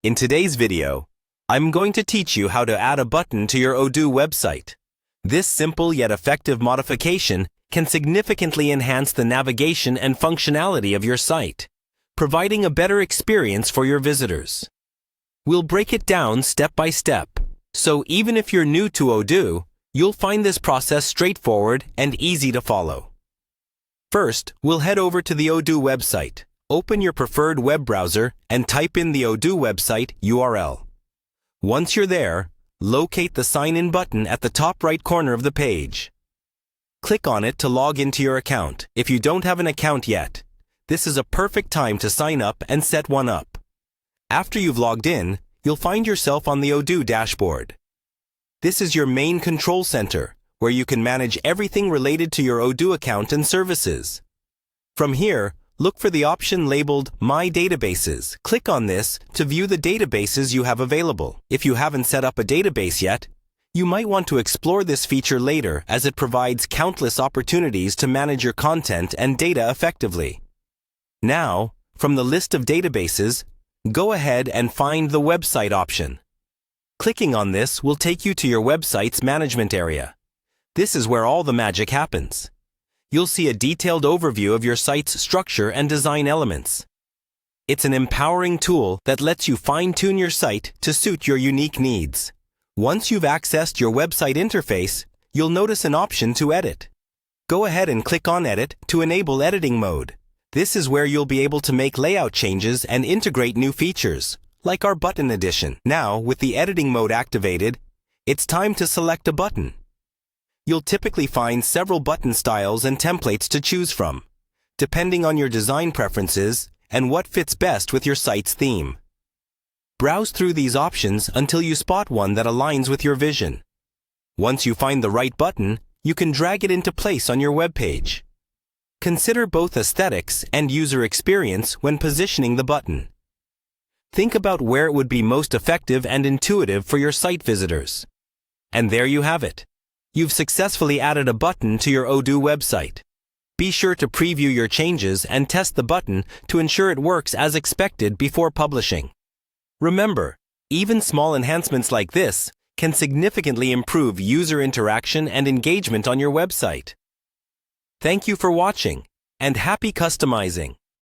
In today's video, I'm going to teach you how to add a button to your Odoo website. This simple yet effective modification can significantly enhance the navigation and functionality of your site, providing a better experience for your visitors. We'll break it down step by step, so even if you're new to Odoo, you'll find this process straightforward and easy to follow. First, we'll head over to the Odoo website. Open your preferred web browser and type in the Odoo website URL. Once you're there, locate the Sign In button at the top right corner of the page. Click on it to log into your account. If you don't have an account yet, this is a perfect time to sign up and set one up. After you've logged in, you'll find yourself on the Odoo dashboard. This is your main control center, where you can manage everything related to your Odoo account and services. From here, look for the option labeled My Databases. Click on this to view the databases you have available. If you haven't set up a database yet, you might want to explore this feature later as it provides countless opportunities to manage your content and data effectively. Now, from the list of databases, go ahead and find the Website option. Clicking on this will take you to your website's management area. This is where all the magic happens. You'll see a detailed overview of your site's structure and design elements. It's an empowering tool that lets you fine-tune your site to suit your unique needs. Once you've accessed your website interface, you'll notice an option to edit. Go ahead and click on Edit to enable editing mode. This is where you'll be able to make layout changes and integrate new features, like our button addition. Now, with the editing mode activated, it's time to select a button. You'll typically find several button styles and templates to choose from, depending on your design preferences and what fits best with your site's theme. Browse through these options until you spot one that aligns with your vision. Once you find the right button, you can drag it into place on your web page. Consider both aesthetics and user experience when positioning the button. Think about where it would be most effective and intuitive for your site visitors. And there you have it. You've successfully added a button to your Odoo website. Be sure to preview your changes and test the button to ensure it works as expected before publishing. Remember, even small enhancements like this can significantly improve user interaction and engagement on your website. Thank you for watching, and happy customizing!